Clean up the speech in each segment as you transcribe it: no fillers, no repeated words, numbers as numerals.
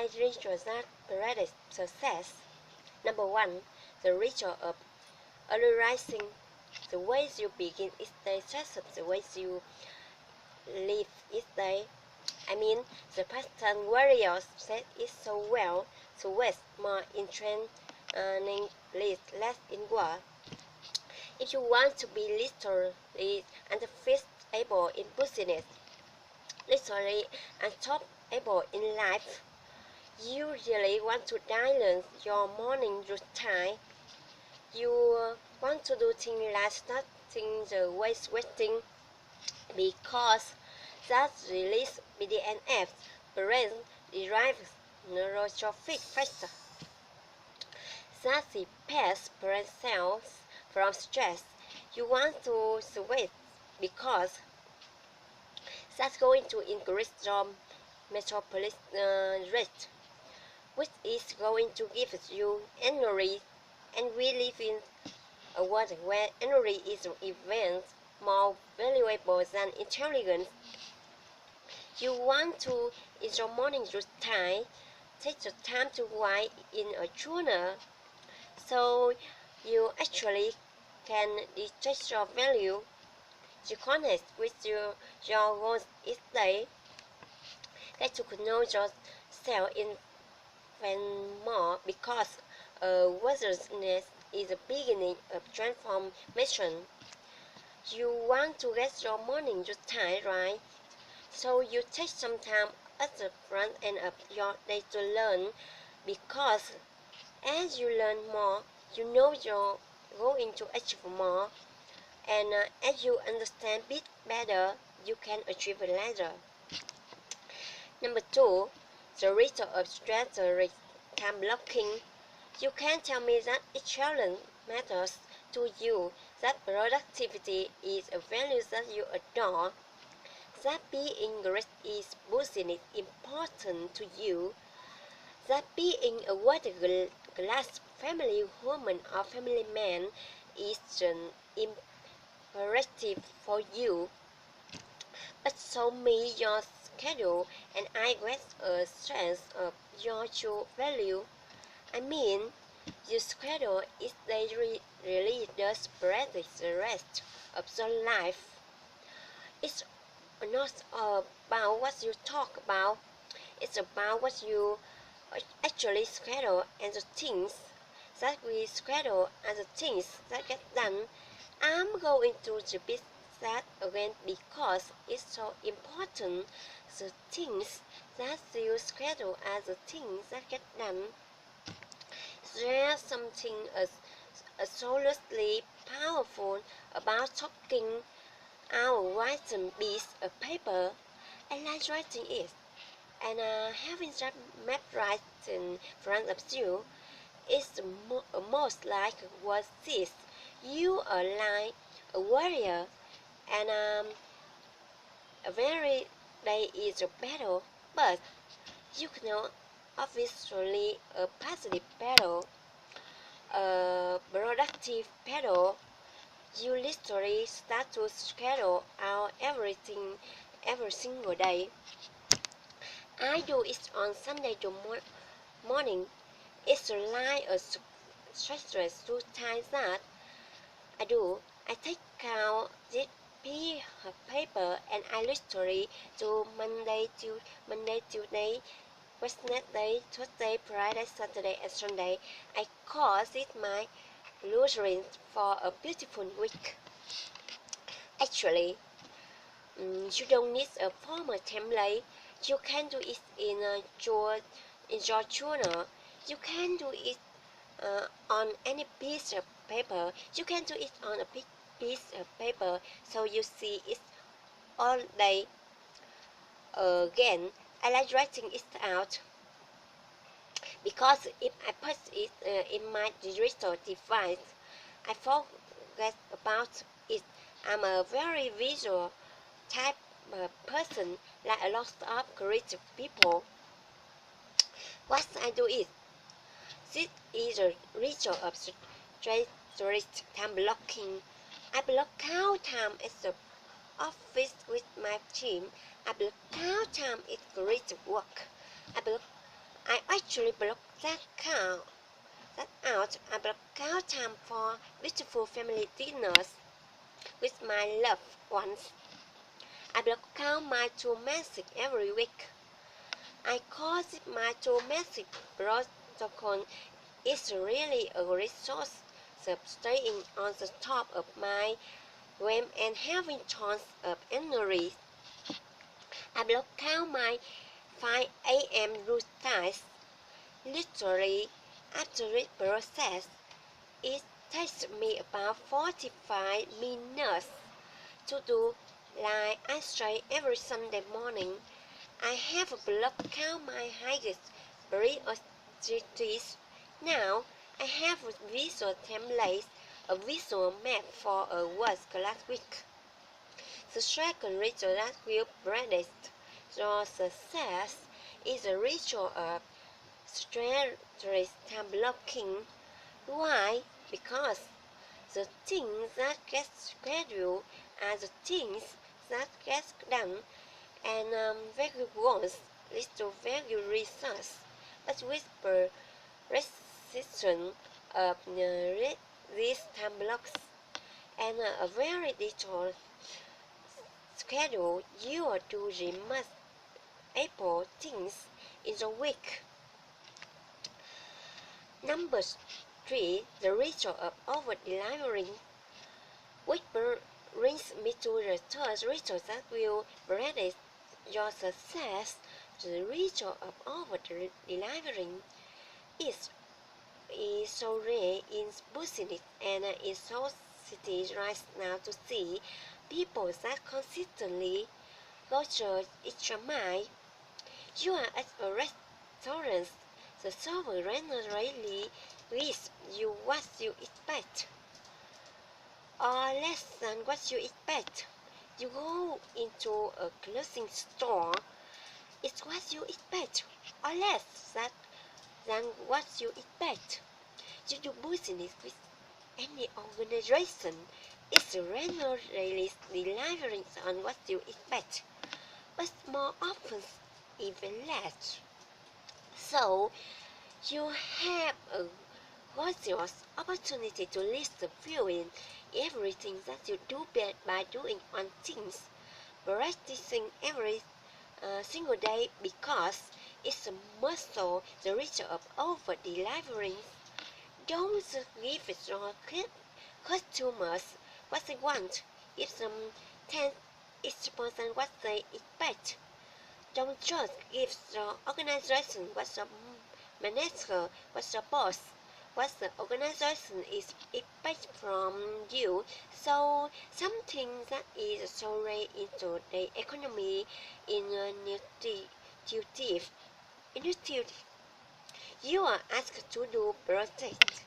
5 rituals that predict success. Number 1. The ritual of early rising. The ways you begin each day sets up the ways you live each day. The Pattern Warriors said it so well: to waste more in training, less in war. If you want to be literally unfixable in business, literally unstoppable in life, you really want to dilute your morning routine. You want to do things like starting the wasting, because that release BDNF, brain-derived neurotrophic factor, that repairs brain cells from stress. You want to sweat because that's going to increase your metabolism rate, which is going to give you energy. And we live in a world where energy is even more valuable than intelligence. You want to, in your morning routine, take the time to write in a journal, so you actually can detect your value. You connect with your goals each day. Get to know yourself even more, because awareness is the beginning of transformation. You want to get your morning routine right, so you take some time at the front end of your day to learn, because as you learn more, you know you're going to achieve more, and as you understand a bit better, you can achieve it later. Number 2, the ritual of strategic time blocking. You can tell me that each challenge matters to you, that productivity is a value that you adore, that being great is business important to you, that being a world-class family woman or family man is an imperative for you. But show me your schedule and I get a sense of your true value. Your schedule is really does predict the rest of your life. It's not about what you talk about, it's about what you actually schedule, and the things that we schedule and the things that get done. I'm going to repeat that again because it's so important. The things that you schedule are the things that get done. There's something absolutely powerful about talking out writing piece of paper. I like writing it, and having that map right in front of you is most like what this. You are like a warrior, and a very day is a battle, but you know, obviously a positive battle, a productive battle. You literally start to schedule out everything every single day. I do it on Sunday morning. It's like a stress routine that I do. I take out this piece of paper and I literally do Monday, Tuesday, Wednesday, Thursday, Friday, Saturday, and Sunday. I call it my routine for a beautiful week. Actually, you don't need a formal template. You can do it in your journal. You can do it on any piece of paper. You can do it on a big piece of paper, so you see it all day. Again, I like writing it out, because if I put it in my digital device, I forget about it. I'm a very visual type person, like a lot of creative people. What I do is, this is a ritual of strategic time blocking. I block out time at the office with my team. I block out time at creative work. I block I actually blocked that out. I blocked out time for beautiful family dinners with my loved ones. I block out my domestic every week. I call it my domestic protocol. It's really a resource, staying on the top of my game and having tons of energy. I block out my 5 a.m. routines. Literally, after this process, it takes me about 45 minutes to do. Like I say every Sunday morning, I have blocked out my highest priorities. Now, I have a visual template, a visual map for a world-class week. The second ritual that will predict your success is a ritual of strategic time blocking. Why? Because the things that get scheduled are the things that get done, and value ones lead to value results, but with persistence of these time blocks and a very detailed schedule, you are doing most able things in the week. Number 3. The ritual of over-delivering, which brings me to the third ritual that will predict your success. The ritual of over-delivering is so rare in business and in society right now to see people that consistently go to each mile. You are at a restaurant. The server rarely gives you what you expect, or less than what you expect. You go into a clothing store. It's what you expect, or less than what you expect. You do business with any organization. It's rarely delivering on what you expect, but more often even less. So you have a gorgeous opportunity to list the viewing everything that you do by doing one things, practicing every single day, because it's a muscle, the ritual of over delivering. Don't give your customers what they want. If some 10% what they expect. Don't just give the organization what the manager, what the boss, what the organization is expect from you. So something that is so rare into the economy in a intuitive. You are asked to do project.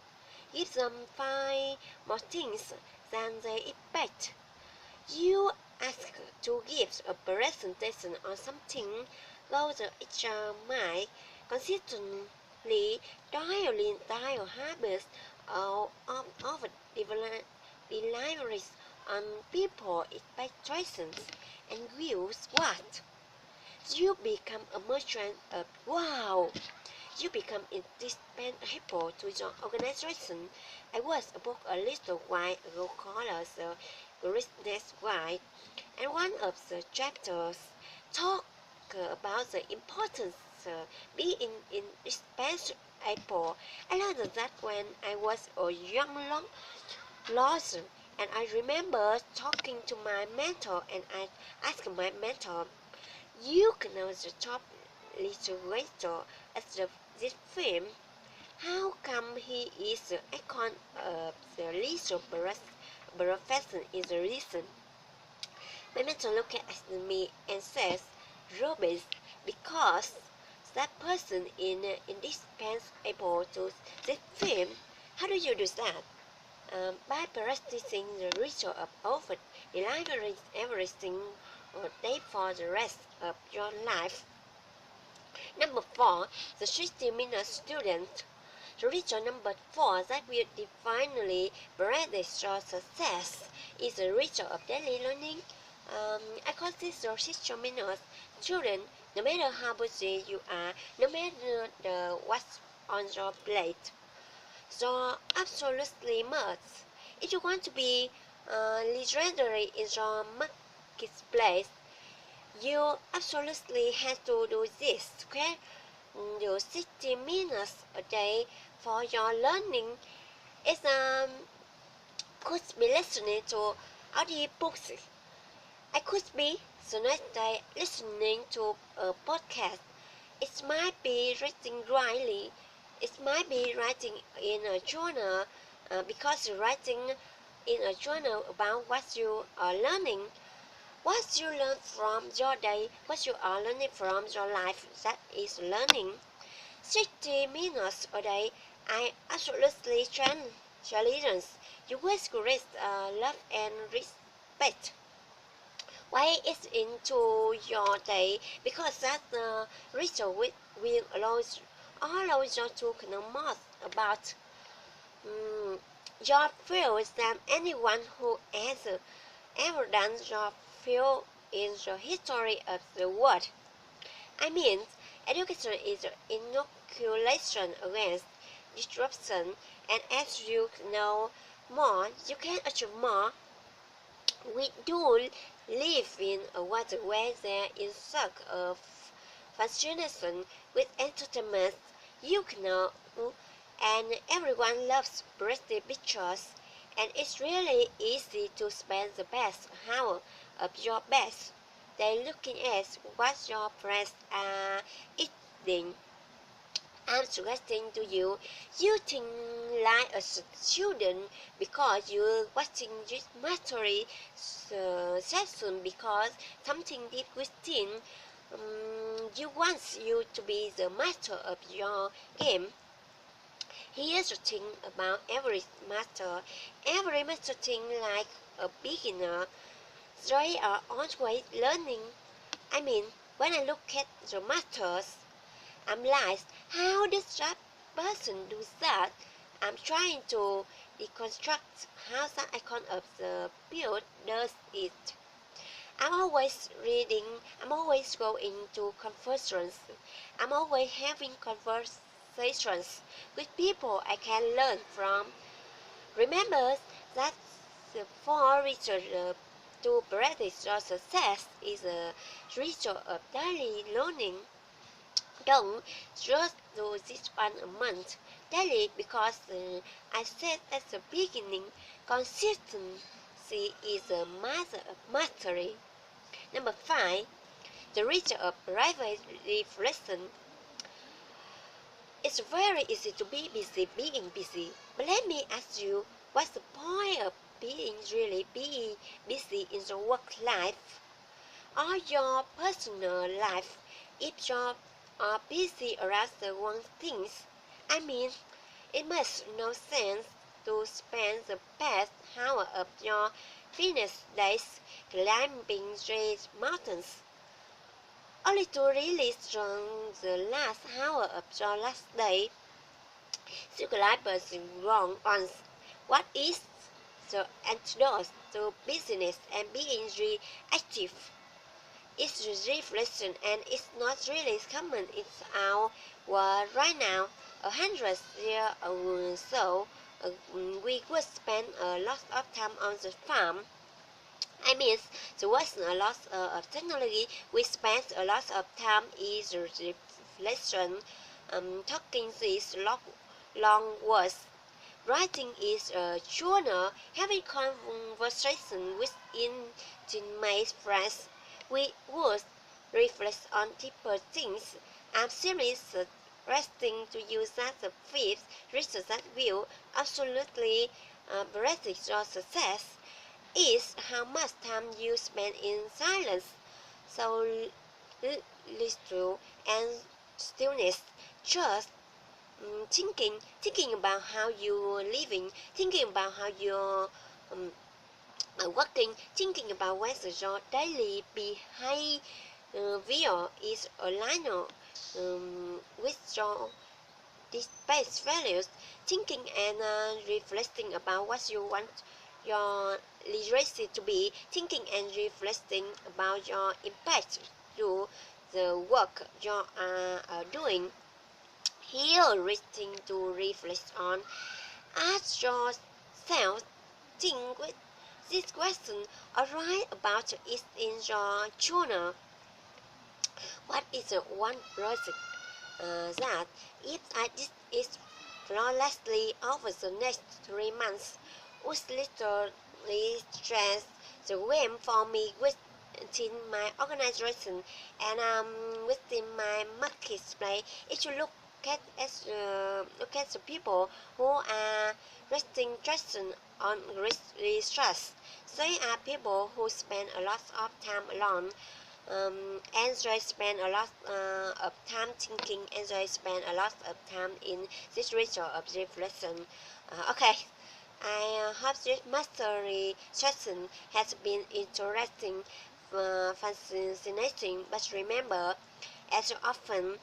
Give them 5 more things than they expect. You ask to give a presentation on something, go the extra mile, consistently dialing dial habits of deliveries on people expectations and views. What? You become a merchant of wow. You become indispensable to your organization. I was book a little while ago called the Greatness Why, and one of the chapters talk about the importance being indispensable. I learned that when I was a young loser, and I remember talking to my mentor, and I asked my mentor, "You know the top literature at this film. How come he is the icon of the leisure profession is the reason?" My mentor looked at me and says, "Robin, because that person is indispensable to this film." How do you do that? By practicing the ritual of over delivering everything or day for the rest of your life. Number 4. The 60-minute student. The ritual number 4 that will definitely predict your success is the ritual of daily learning. I call this the 60-minute student No matter how busy you are, no matter what's on your plate, so absolutely must. If you want to be legendary in your marketplace, you absolutely have to do this, okay? Your 60 minutes a day for your learning is could be listening to audiobooks. I could be the next day listening to a podcast. It might be reading writing. It might be writing in a journal because you're writing in a journal about what you are learning, what you learn from your day, what you are learning from your life. That is learning. 60 minutes a day. I absolutely challenge you with great love and respect. Why it's into your day? Because that ritual will allow you to know more about um, your field than anyone who has ever done your field in the history of the world. I mean, education is inoculation against disruption, and as you know more, you can achieve more. We do live in a world where there is such a fascination with entertainment, you know, and everyone loves pretty pictures, and it's really easy to spend the best hour of your best day looking at what your friends are eating. I'm suggesting to you, you think like a student because you're watching this mastery session because something deep within you wants you to be the master of your game. Here's the thing about every master thing like a beginner, they are always learning. I mean, when I look at the masters, I'm like, how does that person do that? I'm trying to deconstruct how that icon of the build does it. I'm always reading, I'm always going to conferences, I'm always having conversations with people I can learn from. Remember that the four research to practice your success is a ritual of daily learning. Don't just do this one a month daily because I said at the beginning, consistency is a matter of mastery. Number 5, the ritual of private reflection. It's very easy to be busy being busy, but let me ask you, what's the point of being busy in the work life or your personal life if you are busy around the wrong things? I mean, it makes no sense to spend the past hour of your fitness days climbing great mountains, only to release on the last hour of your last day. Psychologists wrong on what is the antidote to busyness and being reactive. It's reflection and it's not really common in our world right now. 100 years or so, we would spend a lot of time on the farm. I mean, there wasn't a lot of technology. We spent a lot of time is reflection, talking these long words. Writing is a journal, having conversation with intimate friends. We would reflect on deeper things. I'm seriously suggesting to you that the fifth research that will absolutely predict your success is how much time you spend in silence. So little and stillness, just thinking about how you're living, thinking about how you're working, thinking about whether your daily behavior is aligned with your base values, thinking and reflecting about what you want your legacy to be, thinking and reflecting about your impact to the work you are doing. Here, written to reflect on. Ask yourself, think with this question or write about it in your journal. What is the one project that, if I did it flawlessly over the next 3 months, would literally stress the game for me within my organization and within my marketplace? If you look at the people who are resting question on research, they are people who spend a lot of time alone, and they spend a lot of time thinking, and they spend a lot of time in this ritual of reflection. Okay, I hope this mastery session has been interesting, fascinating, but remember, as you often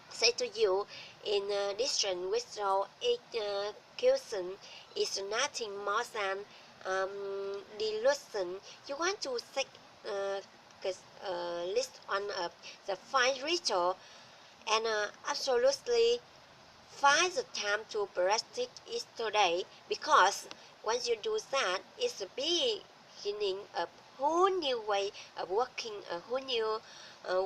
say to you in addition without execution is nothing more than delusion. You want to take list on the fine ritual and absolutely find the time to practice it today, because once you do that, it's the beginning of a whole new way of working, a whole new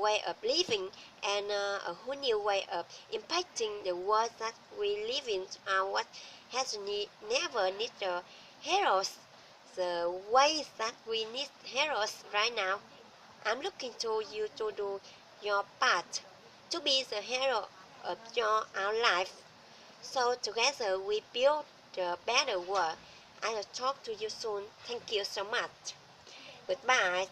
way of living, and a whole new way of impacting the world that we live in. What has never needed heroes the way that we need heroes right now. I'm looking to you to do your part, to be the hero of your own life. So together we build a better world. I will talk to you soon. Thank you so much. Goodbye.